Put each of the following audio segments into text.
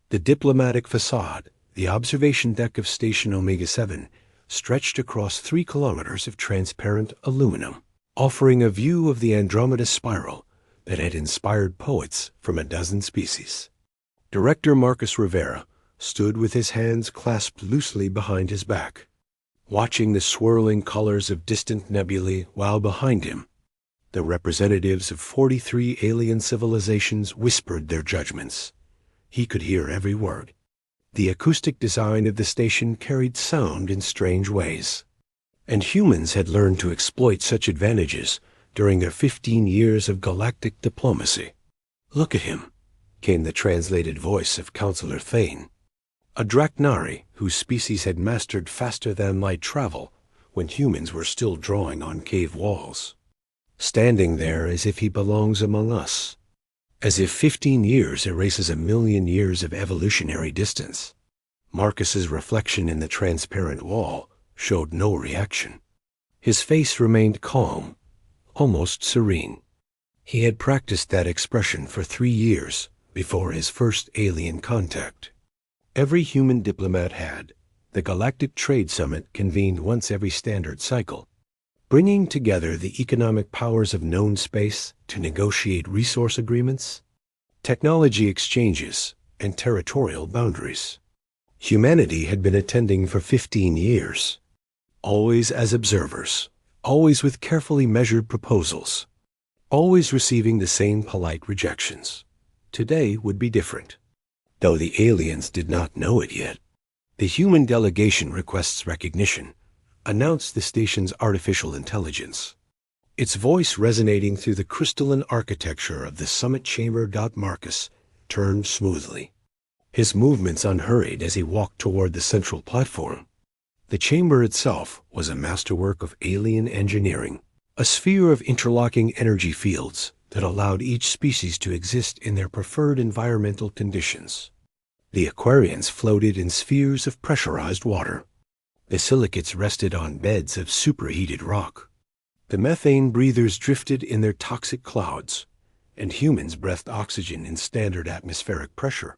The diplomatic facade, the observation deck of Station Omega-7, stretched across 3 kilometers of transparent aluminum, offering a view of the Andromeda spiral that had inspired poets from a dozen species. Director Marcus Rivera stood with his hands clasped loosely behind his back, watching the swirling colors of distant nebulae, while behind him, the representatives of 43 alien civilizations whispered their judgments. He could hear every word. The acoustic design of the station carried sound in strange ways, and humans had learned to exploit such advantages during their 15 years of galactic diplomacy. "Look at him," came the translated voice of Counselor Thane, a Draknari whose species had mastered faster-than-light travel when humans were still drawing on cave walls. "Standing there as if he belongs among us, as if 15 years erases 1,000,000 years of evolutionary distance." Marcus's reflection in the transparent wall showed no reaction. His face remained calm, almost serene. He had practiced that expression for 3 years before his first alien contact. Every human diplomat had. The Galactic Trade Summit convened once every standard cycle, bringing together the economic powers of known space to negotiate resource agreements, technology exchanges, and territorial boundaries. Humanity had been attending for 15 years, always as observers, always with carefully measured proposals, always receiving the same polite rejections. Today would be different, though the aliens did not know it yet. The human delegation requests recognition, announced the station's artificial intelligence, its voice resonating through the crystalline architecture of the summit chamber. Marcus turned smoothly, his movements unhurried as he walked toward the central platform. The chamber itself was a masterwork of alien engineering, a sphere of interlocking energy fields that allowed each species to exist in their preferred environmental conditions. The Aquarians floated in spheres of pressurized water. The silicates rested on beds of superheated rock. The methane breathers drifted in their toxic clouds, and humans breathed oxygen in standard atmospheric pressure.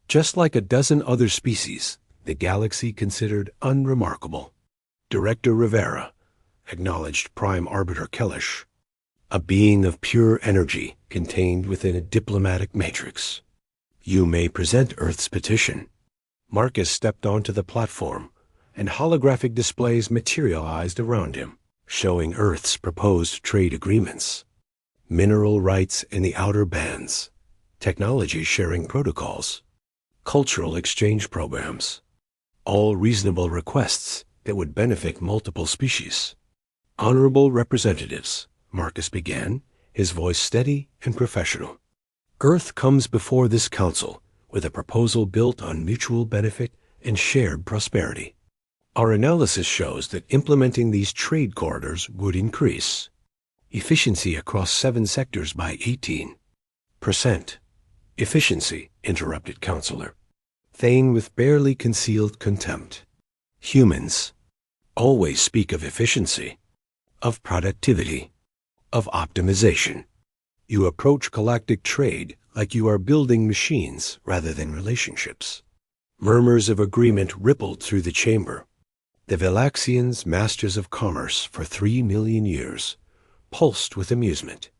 Just like a dozen other species, the galaxy considered unremarkable. Director Rivera acknowledged Prime Arbiter Kellish, a being of pure energy contained within a diplomatic matrix. "You may present Earth's petition." Marcus stepped onto the platform, and holographic displays materialized around him, showing Earth's proposed trade agreements, mineral rights in the outer bands, technology sharing protocols, cultural exchange programs, all reasonable requests that would benefit multiple species. "Honorable representatives," Marcus began, his voice steady and professional. "Earth comes before this council with a proposal built on mutual benefit and shared prosperity. Our analysis shows that implementing these trade corridors would increase efficiency across 7 sectors by 18%. "Efficiency," interrupted Counselor Thane with barely concealed contempt. "Humans always speak of efficiency, of productivity, of optimization. You approach galactic trade like you are building machines rather than relationships." Murmurs of agreement rippled through the chamber. The Vilaxians, masters of commerce for 3 million years, pulsed with amusement.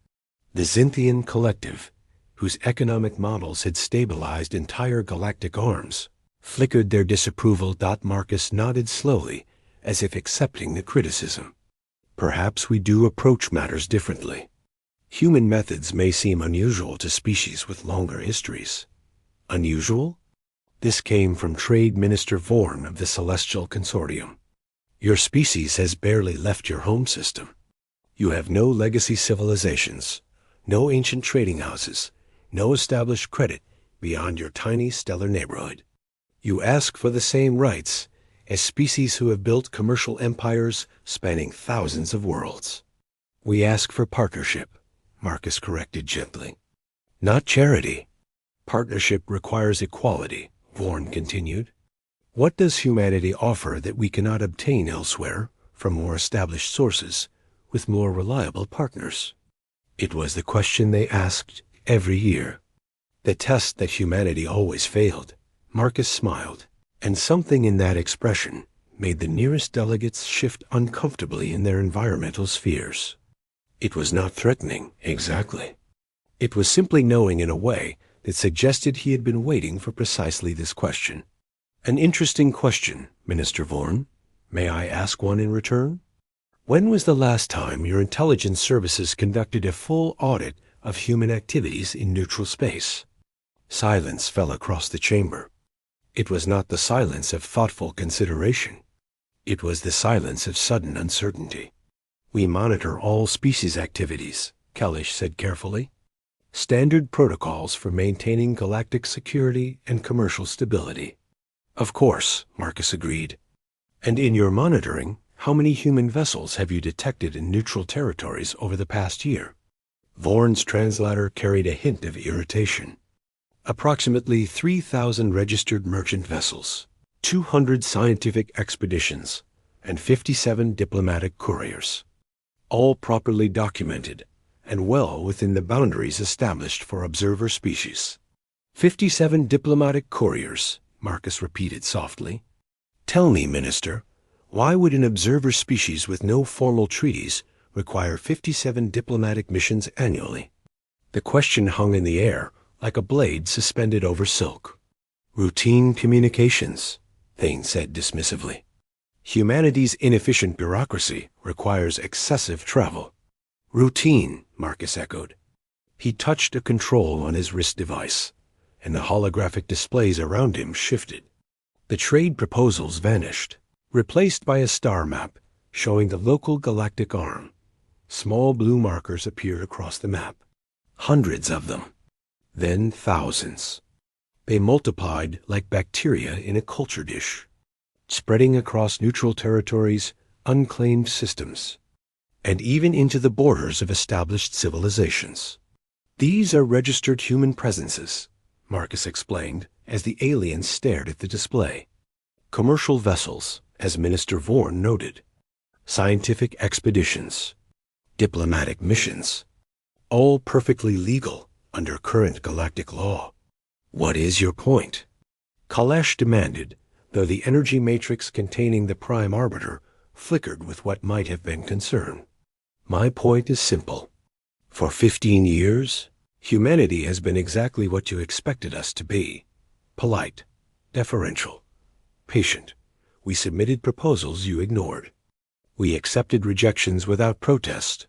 The Xinthian collective, whose economic models had stabilized entire galactic arms, flickered their disapproval. Marcus nodded slowly, as if accepting the criticism. "Perhaps we do approach matters differently. Human methods may seem unusual to species with longer histories." "Unusual?" This came from Trade Minister Vorn of the Celestial Consortium. "Your species has barely left your home system. You have no legacy civilizations, no ancient trading houses, no established credit beyond your tiny stellar neighborhood. You ask for the same rights as species who have built commercial empires spanning thousands of worlds." "We ask for partnership," Marcus corrected gently. "Not charity. Partnership requires equality," Vorn continued. "What does humanity offer that we cannot obtain elsewhere from more established sources with more reliable partners?" It was the question they asked every year, the test that humanity always failed. Marcus smiled, and something in that expression made the nearest delegates shift uncomfortably in their environmental spheres. It was not threatening, exactly. It was simply knowing in a way that suggested he had been waiting for precisely this question. An interesting question, Minister Vorn. May I ask one in return? When was the last time your intelligence services conducted a full audit of human activities in neutral space? Silence fell across the chamber. It was not the silence of thoughtful consideration. It was the silence of sudden uncertainty. We monitor all species activities, Kalish said carefully. Standard protocols for maintaining galactic security and commercial stability. Of course, Marcus agreed. And in your monitoring, how many human vessels have you detected in neutral territories over the past year? Vorn's translator carried a hint of irritation. Approximately 3,000 registered merchant vessels, 200 scientific expeditions, and 57 diplomatic couriers. All properly documented and well within the boundaries established for observer species. 57 diplomatic couriers, Marcus repeated softly. Tell me, Minister, why would an observer species with no formal treaties require 57 diplomatic missions annually? The question hung in the air like a blade suspended over silk. Routine communications, Thane said dismissively. Humanity's inefficient bureaucracy requires excessive travel. Routine, Marcus echoed. He touched a control on his wrist device, and the holographic displays around him shifted. The trade proposals vanished, replaced by a star map showing the local galactic arm. Small blue markers appeared across the map. Hundreds of them. Then thousands. They multiplied like bacteria in a culture dish, spreading across neutral territories, unclaimed systems, and even into the borders of established civilizations. These are registered human presences, Marcus explained as the aliens stared at the display. Commercial vessels, as Minister Vorn noted. Scientific expeditions. Diplomatic missions. All perfectly legal under current galactic law. What is your point? Kalash demanded, though the energy matrix containing the prime arbiter flickered with what might have been concern. My point is simple. For 15 years, humanity has been exactly what you expected us to be. Polite, deferential, patient. We submitted proposals you ignored. We accepted rejections without protest.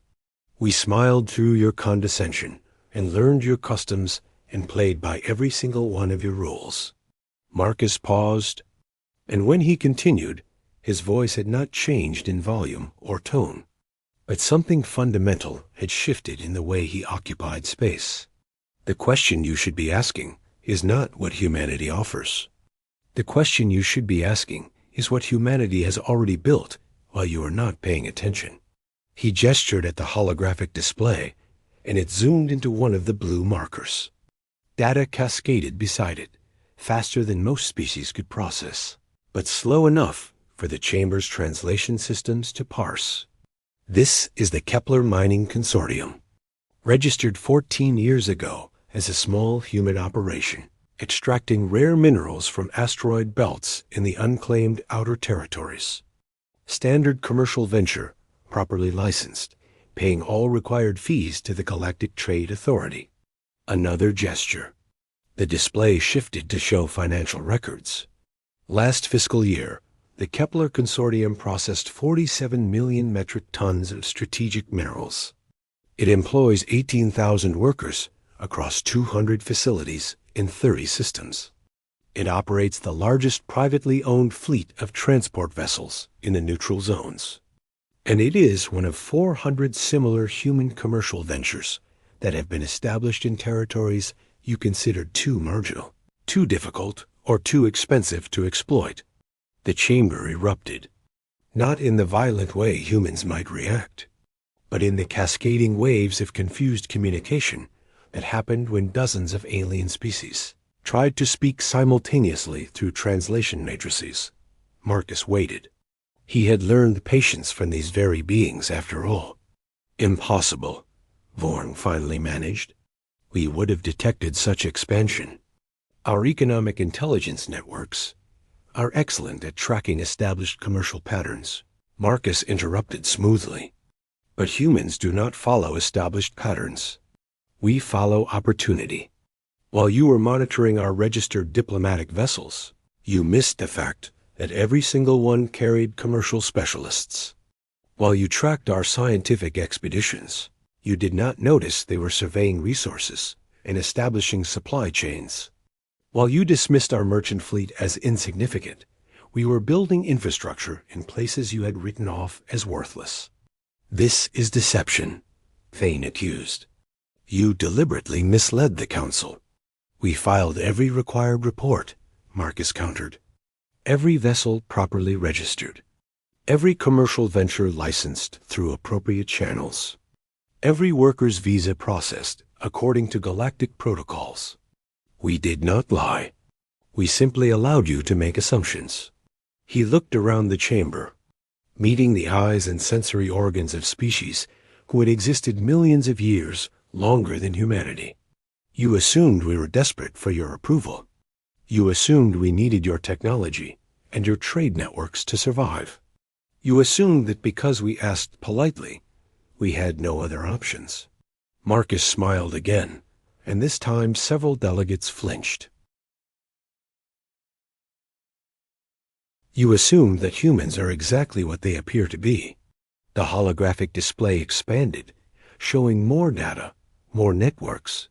We smiled through your condescension and learned your customs and played by every single one of your rules. Marcus paused, and when he continued, his voice had not changed in volume or tone, but something fundamental had shifted in the way he occupied space. The question you should be asking is not what humanity offers. The question you should be asking is what humanity has already built while you are not paying attention. He gestured at the holographic display, and it zoomed into one of the blue markers. Data cascaded beside it, faster than most species could process, but slow enough for the chamber's translation systems to parse. This is the Kepler Mining Consortium, registered 14 years ago as a small human operation, extracting rare minerals from asteroid belts in the unclaimed outer territories. Standard commercial venture, properly licensed, paying all required fees to the Galactic Trade Authority. Another gesture. The display shifted to show financial records. Last fiscal year, the Kepler Consortium processed 47 million metric tons of strategic minerals. It employs 18,000 workers across 200 facilities in 30 systems. It operates the largest privately owned fleet of transport vessels in the neutral zones. And it is one of 400 similar human commercial ventures that have been established in territories you considered too marginal, too difficult, or too expensive to exploit. The chamber erupted, not in the violent way humans might react, but in the cascading waves of confused communication that happened when dozens of alien species tried to speak simultaneously through translation matrices. Marcus waited. He had learned patience from these very beings, after all. Impossible, Vorn finally managed. We would have detected such expansion. Our economic intelligence networks are excellent at tracking established commercial patterns. Marcus interrupted smoothly. But humans do not follow established patterns. We follow opportunity. While you were monitoring our registered diplomatic vessels, you missed the fact that every single one carried commercial specialists. While you tracked our scientific expeditions, you did not notice they were surveying resources and establishing supply chains. While you dismissed our merchant fleet as insignificant, we were building infrastructure in places you had written off as worthless. This is deception, Thane accused. You deliberately misled the Council. We filed every required report, Marcus countered. Every vessel properly registered. Every commercial venture licensed through appropriate channels. Every worker's visa processed according to galactic protocols. We did not lie. We simply allowed you to make assumptions. He looked around the chamber, meeting the eyes and sensory organs of species who had existed millions of years longer than humanity. You assumed we were desperate for your approval. You assumed we needed your technology and your trade networks to survive. You assumed that because we asked politely, we had no other options. Marcus smiled again, and this time several delegates flinched. You assumed that humans are exactly what they appear to be. The holographic display expanded, showing more data, more networks,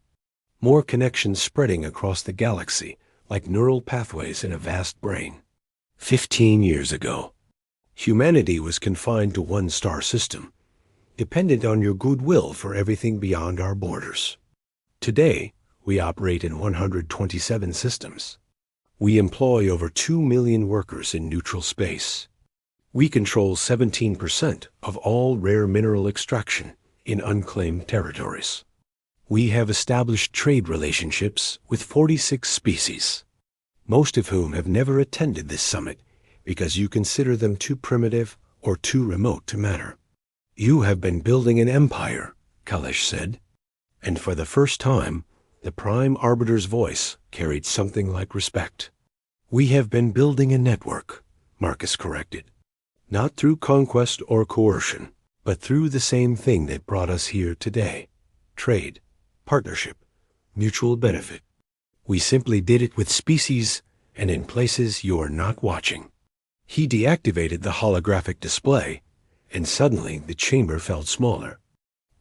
more connections spreading across the galaxy like neural pathways in a vast brain. 15 years ago, humanity was confined to one star system, dependent on your goodwill for everything beyond our borders. Today, we operate in 127 systems. We employ over 2 million workers in neutral space. We control 17% of all rare mineral extraction in unclaimed territories. We have established trade relationships with 46 species, most of whom have never attended this summit because you consider them too primitive or too remote to matter. You have been building an empire, Kalesh said, and for the first time, the Prime Arbiter's voice carried something like respect. We have been building a network, Marcus corrected, not through conquest or coercion, but through the same thing that brought us here today: trade, partnership, mutual benefit. We simply did it with species and in places you are not watching. He deactivated the holographic display, and suddenly the chamber felt smaller,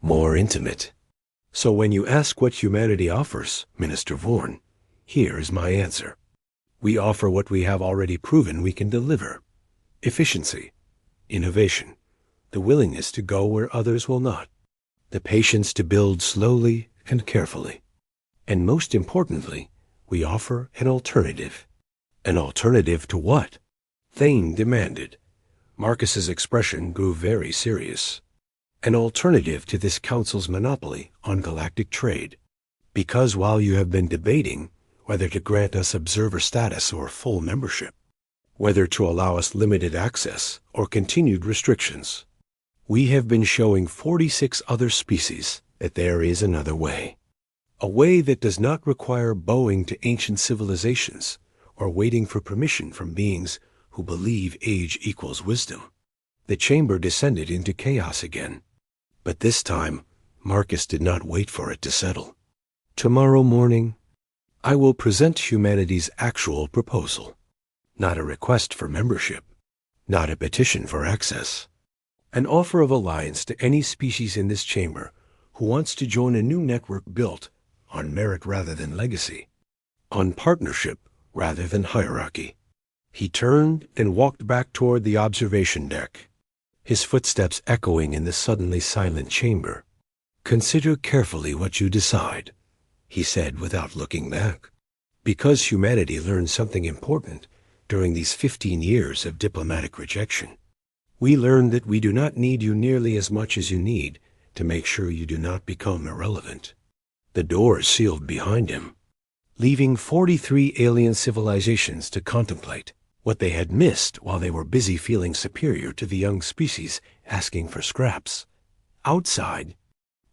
more intimate. So when you ask what humanity offers, Minister Vorn, here is my answer. We offer what we have already proven we can deliver: efficiency, innovation, the willingness to go where others will not, the patience to build slowly and carefully. And most importantly, we offer an alternative. An alternative to what? Thane demanded. Marcus's expression grew very serious. An alternative to this council's monopoly on galactic trade. Because while you have been debating whether to grant us observer status or full membership, whether to allow us limited access or continued restrictions, we have been showing 46 other species that there is another way. A way that does not require bowing to ancient civilizations or waiting for permission from beings who believe age equals wisdom. The chamber descended into chaos again. But this time, Marcus did not wait for it to settle. Tomorrow morning, I will present humanity's actual proposal. Not a request for membership, not a petition for access. An offer of alliance to any species in this chamber who wants to join a new network built on merit rather than legacy, on partnership rather than hierarchy. He turned and walked back toward the observation deck, his footsteps echoing in the suddenly silent chamber. Consider carefully what you decide, he said without looking back. Because humanity learned something important during these 15 years of diplomatic rejection. We learned that we do not need you nearly as much as you need to make sure you do not become irrelevant. The door sealed behind him, leaving 43 alien civilizations to contemplate what they had missed while they were busy feeling superior to the young species asking for scraps. Outside,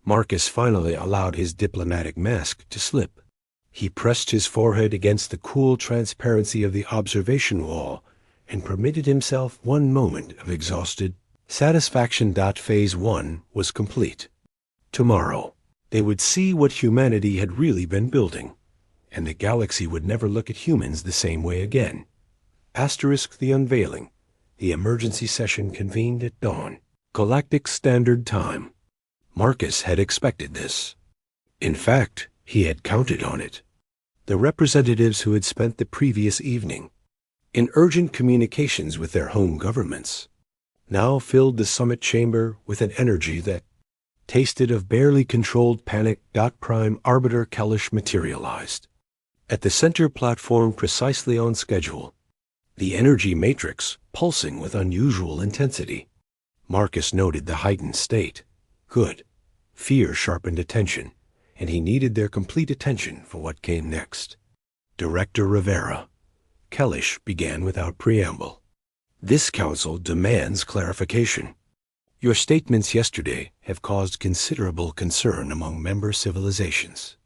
Marcus finally allowed his diplomatic mask to slip. He pressed his forehead against the cool transparency of the observation wall and permitted himself one moment of exhausted satisfaction. Phase 1 was complete. Tomorrow, they would see what humanity had really been building, and the galaxy would never look at humans the same way again. Asterisk the unveiling. The emergency session convened at dawn, Galactic Standard Time. Marcus had expected this. In fact, he had counted on it. The representatives who had spent the previous evening in urgent communications with their home governments now filled the summit chamber with an energy that tasted of barely controlled panic. Prime Arbiter Kalish materialized at the center platform precisely on schedule, the energy matrix pulsing with unusual intensity. Marcus noted the heightened state. Good. Fear sharpened attention, and he needed their complete attention for what came next. Director Rivera. Kalish began without preamble. This council demands clarification. Your statements yesterday have caused considerable concern among member civilizations.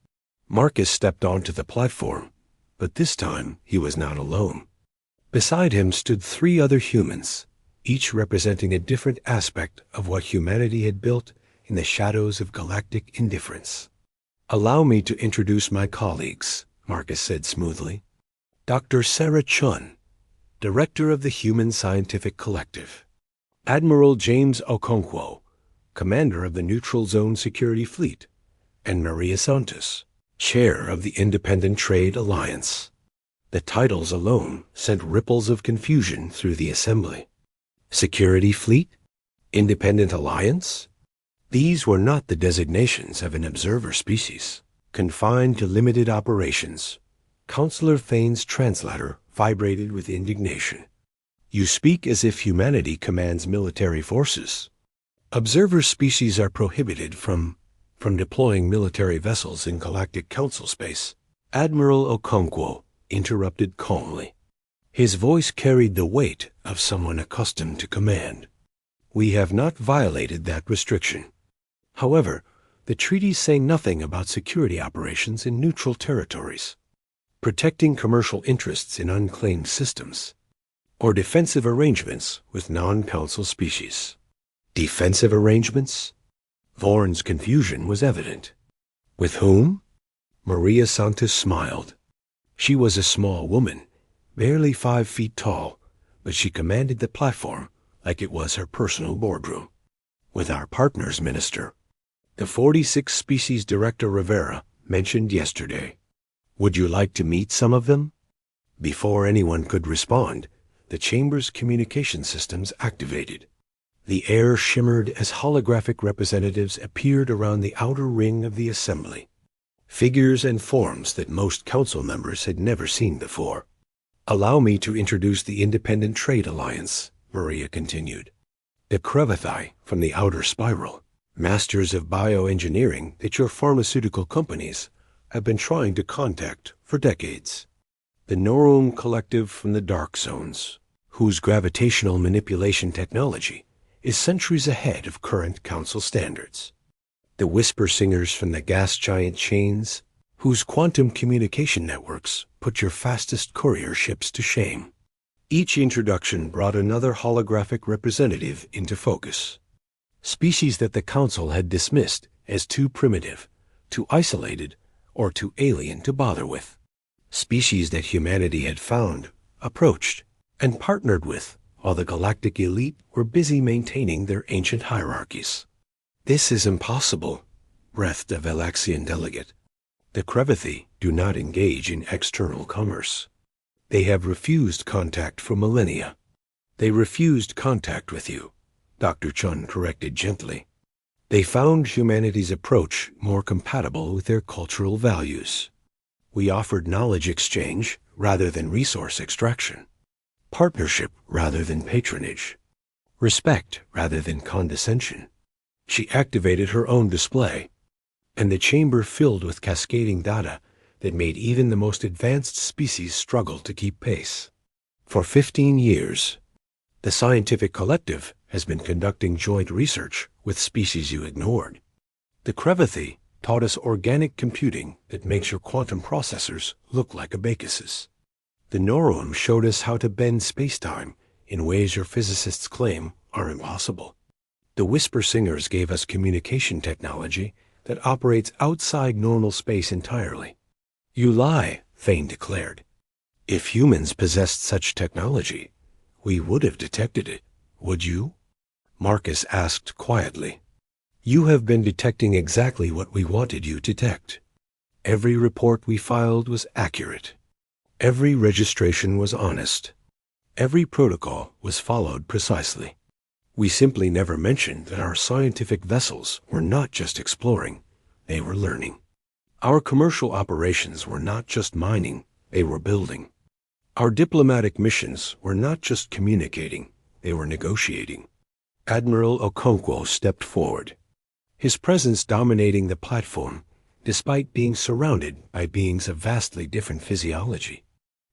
Marcus stepped onto the platform, but this time he was not alone. Beside him stood 3 other humans, each representing a different aspect of what humanity had built in the shadows of galactic indifference. Allow me to introduce my colleagues, Marcus said smoothly. Dr. Sarah Chun, Director of the Human Scientific Collective. Admiral James Okonkwo, Commander of the Neutral Zone Security Fleet. And Maria Santos, Chair of the Independent Trade Alliance. The titles alone sent ripples of confusion through the assembly. Security Fleet? Independent Alliance? These were not the designations of an observer species, confined to limited operations. Counselor Fane's translator vibrated with indignation. You speak as if humanity commands military forces. Observer species are prohibited from deploying military vessels in Galactic Council space. Admiral Okonkwo interrupted calmly. His voice carried the weight of someone accustomed to command. We have not violated that restriction. However, the treaties say nothing about security operations in neutral territories, protecting commercial interests in unclaimed systems, or defensive arrangements with non-council species. Defensive arrangements? Vorn's confusion was evident. With whom? Maria Santos smiled. She was a small woman, barely 5 feet tall, but she commanded the platform like it was her personal boardroom. With our partners, Minister, the 46 Species Director Rivera mentioned yesterday. Would you like to meet some of them? Before anyone could respond, the chamber's communication systems activated. The air shimmered as holographic representatives appeared around the outer ring of the assembly. Figures and forms that most council members had never seen before. Allow me to introduce the Independent Trade Alliance, Maria continued. The Crevathai from the outer spiral, masters of bioengineering that your pharmaceutical companies have been trying to contact for decades. The Norum Collective from the Dark Zones, whose gravitational manipulation technology is centuries ahead of current council standards. The Whisper Singers from the gas giant chains, whose quantum communication networks put your fastest courier ships to shame. Each introduction brought another holographic representative into focus. Species that the council had dismissed as too primitive, too isolated, or too alien to bother with. Species that humanity had found, approached, and partnered with, while the galactic elite were busy maintaining their ancient hierarchies. This is impossible, breathed a Velaxian delegate. The Crevathai do not engage in external commerce. They have refused contact for millennia. They refused contact with you, Dr. Chun corrected gently. They found humanity's approach more compatible with their cultural values. We offered knowledge exchange rather than resource extraction, partnership rather than patronage, respect rather than condescension. She activated her own display, and the chamber filled with cascading data that made even the most advanced species struggle to keep pace. For 15 years, the scientific collective has been conducting joint research with species you ignored. The Crevathai taught us organic computing that makes your quantum processors look like abacuses. The neuron showed us how to bend space-time in ways your physicists claim are impossible. The whisper singers gave us communication technology that operates outside normal space entirely. You lie, Thane declared. If humans possessed such technology, we would have detected it, would you? Marcus asked quietly. You have been detecting exactly what we wanted you to detect. Every report we filed was accurate. Every registration was honest. Every protocol was followed precisely. We simply never mentioned that our scientific vessels were not just exploring, they were learning. Our commercial operations were not just mining, they were building. Our diplomatic missions were not just communicating, they were negotiating. Admiral Okonkwo stepped forward, his presence dominating the platform, despite being surrounded by beings of vastly different physiology.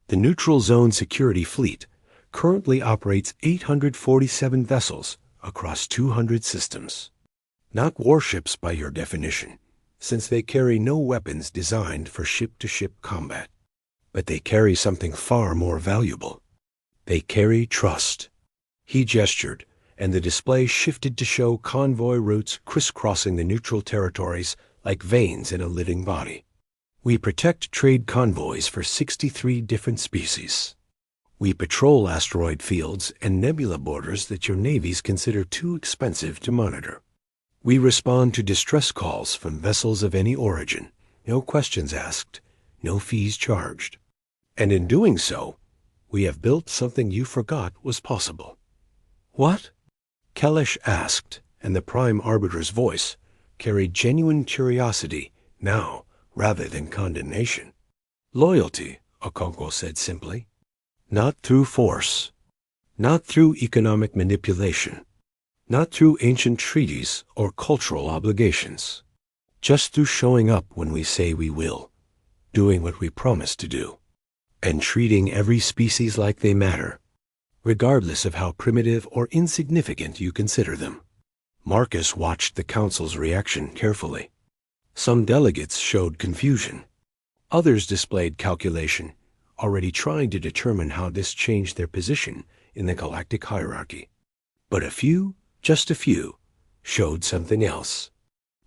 The Neutral Zone Security Fleet currently operates 847 vessels across 200 systems. Not warships by your definition, since they carry no weapons designed for ship-to-ship combat. But they carry something far more valuable. They carry trust. He gestured, and the display shifted to show convoy routes crisscrossing the neutral territories like veins in a living body. We protect trade convoys for 63 different species. We patrol asteroid fields and nebula borders that your navies consider too expensive to monitor. We respond to distress calls from vessels of any origin, no questions asked, no fees charged. And in doing so, we have built something you forgot was possible. What? Kelesh asked, and the Prime Arbiter's voice carried genuine curiosity now rather than condemnation. Loyalty, Okonkwo said simply. Not through force. Not through economic manipulation. Not through ancient treaties or cultural obligations. Just through showing up when we say we will, doing what we promise to do, and treating every species like they matter, regardless of how primitive or insignificant you consider them. Marcus watched the council's reaction carefully. Some delegates showed confusion. Others displayed calculation, already trying to determine how this changed their position in the galactic hierarchy. But a few, just a few, showed something else.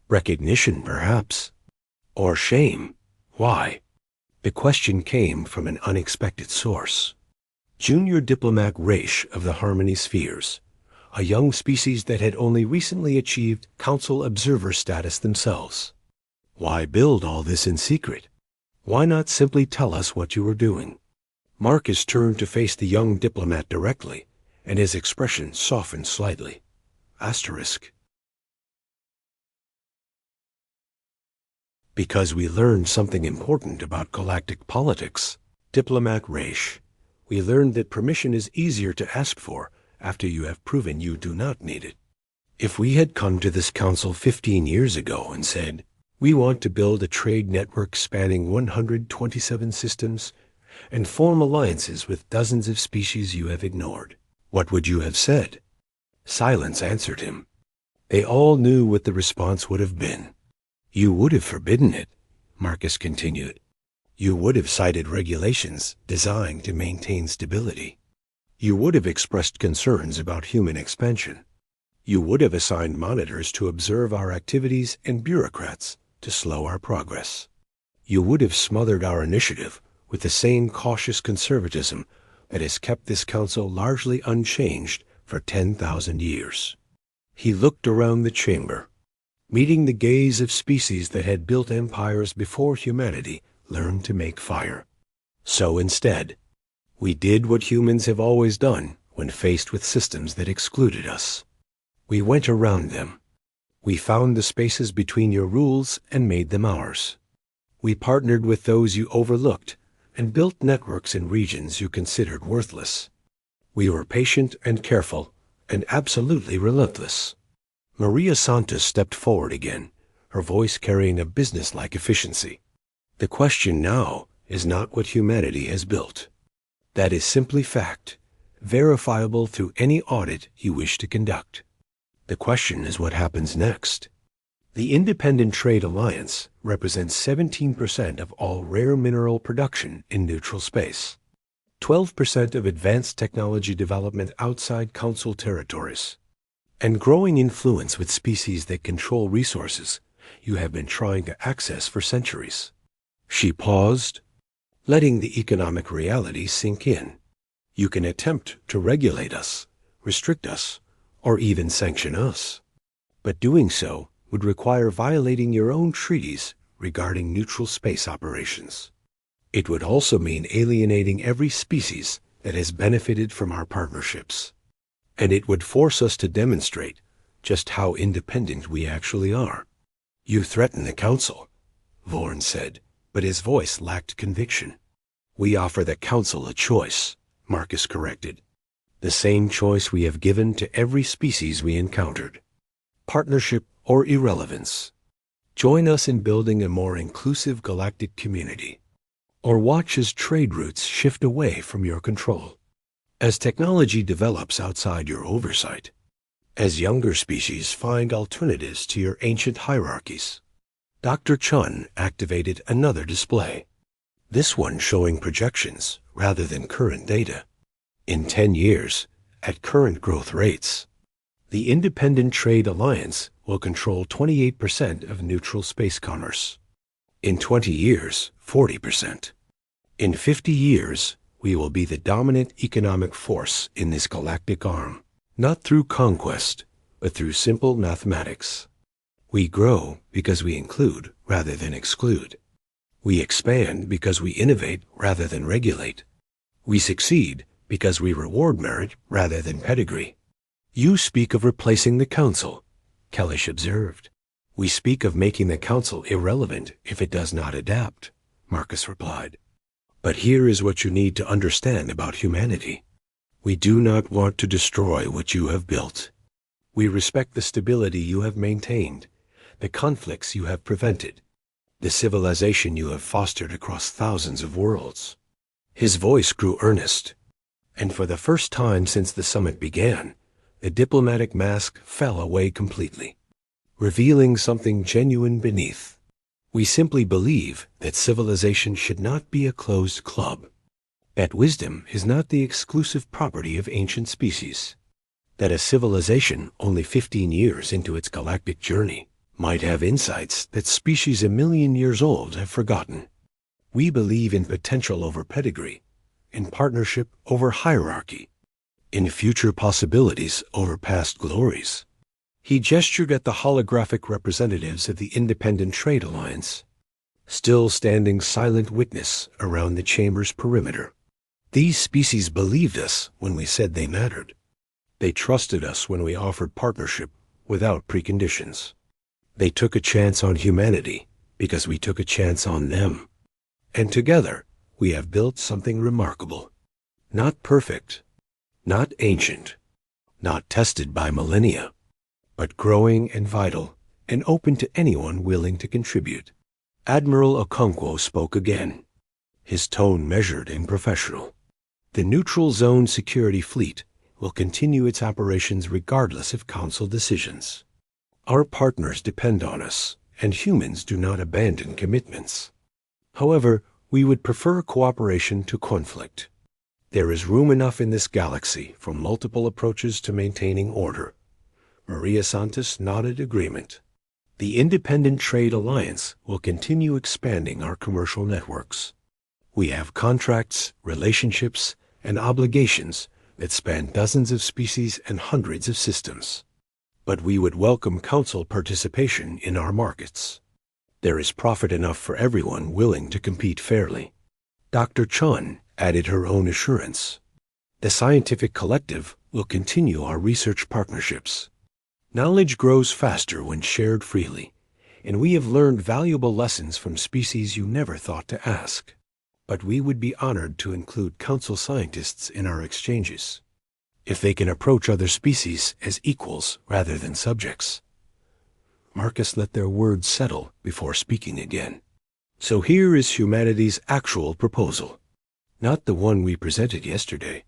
Recognition, perhaps. Or shame. Why? The question came from an unexpected source. Junior Diplomat Raish of the Harmony Spheres, a young species that had only recently achieved Council Observer status themselves. Why build all this in secret? Why not simply tell us what you were doing? Marcus turned to face the young diplomat directly, and his expression softened slightly. Asterisk. Because we learned something important about galactic politics, Diplomat Raish. We learned that permission is easier to ask for after you have proven you do not need it. If we had come to this council 15 years ago and said, we want to build a trade network spanning 127 systems and form alliances with dozens of species you have ignored, what would you have said? Silence answered him. They all knew what the response would have been. You would have forbidden it, Marcus continued. You would have cited regulations designed to maintain stability. You would have expressed concerns about human expansion. You would have assigned monitors to observe our activities and bureaucrats to slow our progress. You would have smothered our initiative with the same cautious conservatism that has kept this council largely unchanged for 10,000 years. He looked around the chamber, meeting the gaze of species that had built empires before humanity learned to make fire. So instead, we did what humans have always done when faced with systems that excluded us. We went around them. We found the spaces between your rules and made them ours. We partnered with those you overlooked and built networks in regions you considered worthless. We were patient and careful and absolutely relentless. Maria Santos stepped forward again, her voice carrying a businesslike efficiency. The question now is not what humanity has built. That is simply fact, verifiable through any audit you wish to conduct. The question is what happens next. The Independent Trade Alliance represents 17% of all rare mineral production in neutral space, 12% of advanced technology development outside Council territories, and growing influence with species that control resources you have been trying to access for centuries. She paused, letting the economic reality sink in. You can attempt to regulate us, restrict us, or even sanction us. But doing so would require violating your own treaties regarding neutral space operations. It would also mean alienating every species that has benefited from our partnerships. And it would force us to demonstrate just how independent we actually are. You threaten the Council, Vorn said, but his voice lacked conviction. We offer the Council a choice, Marcus corrected. The same choice we have given to every species we encountered. Partnership or irrelevance. Join us in building a more inclusive galactic community. Or watch as trade routes shift away from your control. As technology develops outside your oversight. As younger species find alternatives to your ancient hierarchies. Dr. Chun activated another display. This one showing projections rather than current data. In 10 years, at current growth rates, the Independent Trade Alliance will control 28% of neutral space commerce. In 20 years, 40%. In 50 years, we will be the dominant economic force in this galactic arm, not through conquest, but through simple mathematics. We grow because we include rather than exclude. We expand because we innovate rather than regulate. We succeed because we reward merit rather than pedigree. You speak of replacing the Council, Kellish observed. We speak of making the Council irrelevant if it does not adapt, Marcus replied. But here is what you need to understand about humanity. We do not want to destroy what you have built. We respect the stability you have maintained, the conflicts you have prevented, the civilization you have fostered across thousands of worlds. His voice grew earnest, and for the first time since the summit began, the diplomatic mask fell away completely, revealing something genuine beneath. We simply believe that civilization should not be a closed club, that wisdom is not the exclusive property of ancient species, that a civilization only 15 years into its galactic journey might have insights that species a million years old have forgotten. We believe in potential over pedigree, in partnership over hierarchy, in future possibilities over past glories. He gestured at the holographic representatives of the Independent Trade Alliance, still standing silent witness around the chamber's perimeter. These species believed us when we said they mattered. They trusted us when we offered partnership without preconditions. They took a chance on humanity because we took a chance on them. And together, we have built something remarkable. Not perfect, not ancient, not tested by millennia, but growing and vital and open to anyone willing to contribute. Admiral Okonkwo spoke again, his tone measured and professional. The Neutral Zone Security Fleet will continue its operations regardless of Council decisions. Our partners depend on us, and humans do not abandon commitments. However, we would prefer cooperation to conflict. There is room enough in this galaxy for multiple approaches to maintaining order. Maria Santos nodded agreement. The Independent Trade Alliance will continue expanding our commercial networks. We have contracts, relationships, and obligations that span dozens of species and hundreds of systems. But we would welcome Council participation in our markets. There is profit enough for everyone willing to compete fairly. Dr. Chun added her own assurance. The scientific collective will continue our research partnerships. Knowledge grows faster when shared freely, and we have learned valuable lessons from species you never thought to ask. But we would be honored to include Council scientists in our exchanges, if they can approach other species as equals rather than subjects. Marcus let their words settle before speaking again. So here is humanity's actual proposal. Not the one we presented yesterday,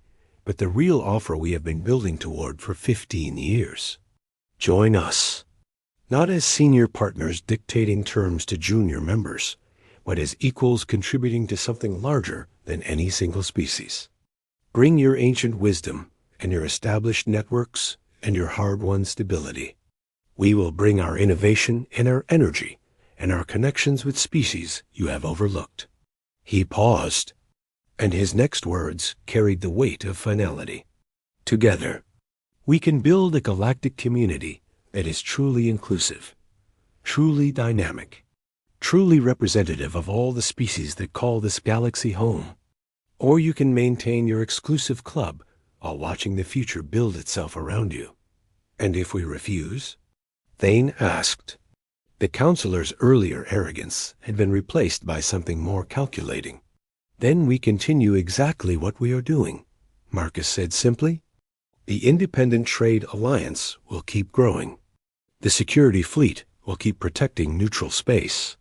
but the real offer we have been building toward for 15 years. Join us. Not as senior partners dictating terms to junior members, but as equals contributing to something larger than any single species. Bring your ancient wisdom and your established networks and your hard-won stability. We will bring our innovation and our energy and our connections with species you have overlooked. He paused, and his next words carried the weight of finality. Together, we can build a galactic community that is truly inclusive, truly dynamic, truly representative of all the species that call this galaxy home. Or you can maintain your exclusive club while watching the future build itself around you. And if we refuse? Thane asked. The counselor's earlier arrogance had been replaced by something more calculating. Then we continue exactly what we are doing, Marcus said simply. The Independent Trade Alliance will keep growing. The security fleet will keep protecting neutral space.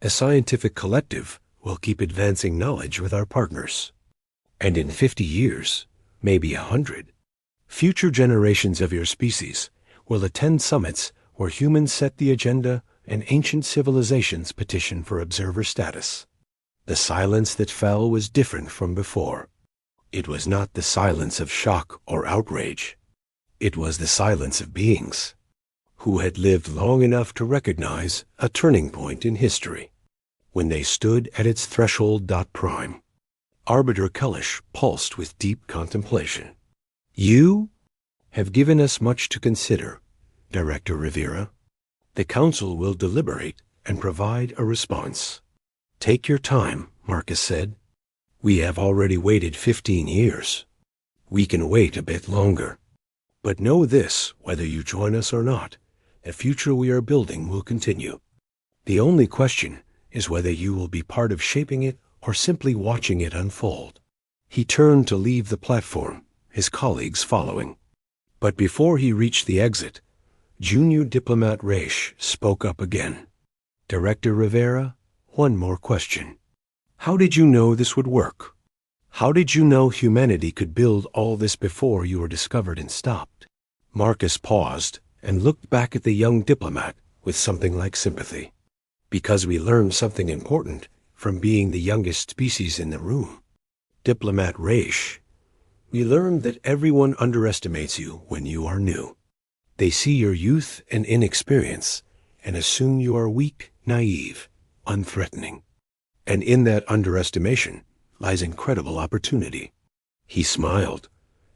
A scientific collective will keep advancing knowledge with our partners. And in 50 years, maybe 100, future generations of your species will attend summits where humans set the agenda and ancient civilizations petition for observer status. The silence that fell was different from before. It was not the silence of shock or outrage. It was the silence of beings who had lived long enough to recognize a turning point in history. When they stood at its threshold. Prime. Arbiter Cullish pulsed with deep contemplation. You have given us much to consider, Director Rivera. The Council will deliberate and provide a response. Take your time, Marcus said. We have already waited 15 years. We can wait a bit longer. But know this, whether you join us or not, the future we are building will continue. The only question is whether you will be part of shaping it or simply watching it unfold. He turned to leave the platform, his colleagues following. But before he reached the exit, Junior Diplomat Raish spoke up again. Director Rivera, one more question. How did you know this would work? How did you know humanity could build all this before you were discovered and stopped? Marcus paused and looked back at the young diplomat with something like sympathy. Because we learned something important from being the youngest species in the room. Diplomat Raish, we learned that everyone underestimates you when you are new. They see your youth and inexperience and assume you are weak, naive, unthreatening. And in that underestimation lies incredible opportunity. He smiled,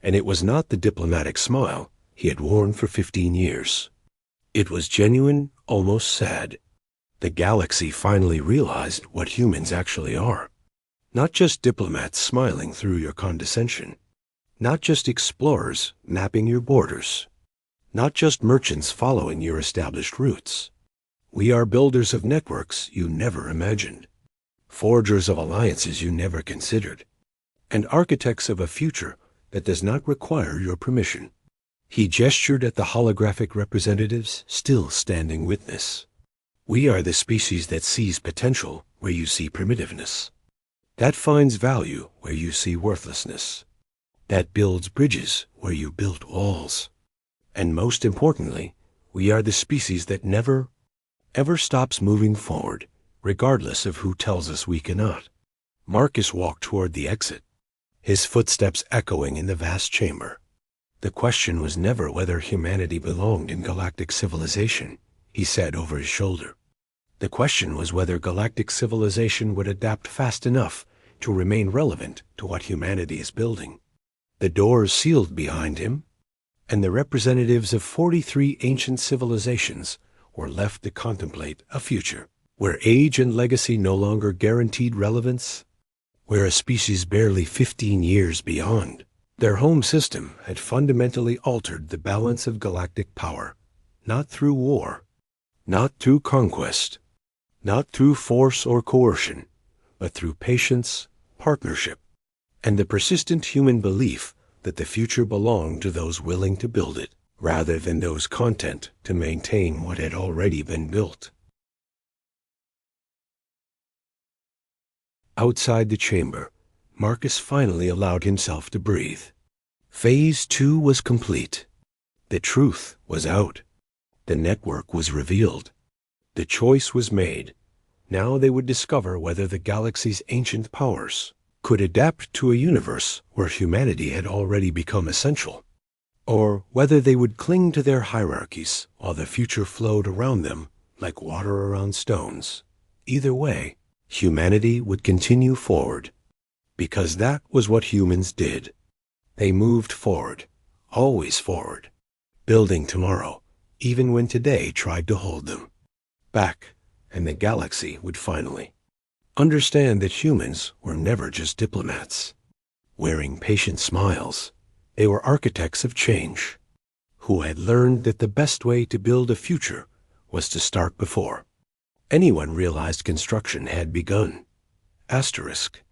and it was not the diplomatic smile he had worn for 15 years. It was genuine, almost sad. The galaxy finally realized what humans actually are. Not just diplomats smiling through your condescension. Not just explorers mapping your borders. Not just merchants following your established routes. We are builders of networks you never imagined. Forgers of alliances you never considered. And architects of a future that does not require your permission. He gestured at the holographic representatives still standing witness. We are the species that sees potential where you see primitiveness. That finds value where you see worthlessness. That builds bridges where you built walls. And most importantly, we are the species that never, ever stops moving forward, regardless of who tells us we cannot. Marcus walked toward the exit, his footsteps echoing in the vast chamber. The question was never whether humanity belonged in galactic civilization, he said over his shoulder. The question was whether galactic civilization would adapt fast enough to remain relevant to what humanity is building. The doors sealed behind him, and the representatives of 43 ancient civilizations were left to contemplate a future where age and legacy no longer guaranteed relevance, where a species barely 15 years beyond their home system had fundamentally altered the balance of galactic power, not through war, not through conquest, not through force or coercion, but through patience, partnership, and the persistent human belief that the future belonged to those willing to build it, rather than those content to maintain what had already been built. Outside the chamber, Marcus finally allowed himself to breathe. Phase 2 was complete. The truth was out. The network was revealed. The choice was made. Now they would discover whether the galaxy's ancient powers could adapt to a universe where humanity had already become essential, or whether they would cling to their hierarchies while the future flowed around them like water around stones. Either way, humanity would continue forward, because that was what humans did. They moved forward, always forward, building tomorrow, even when today tried to hold them back, and the galaxy would finally understand that humans were never just diplomats, wearing patient smiles. They were architects of change, who had learned that the best way to build a future was to start before anyone realized construction had begun. Asterisk.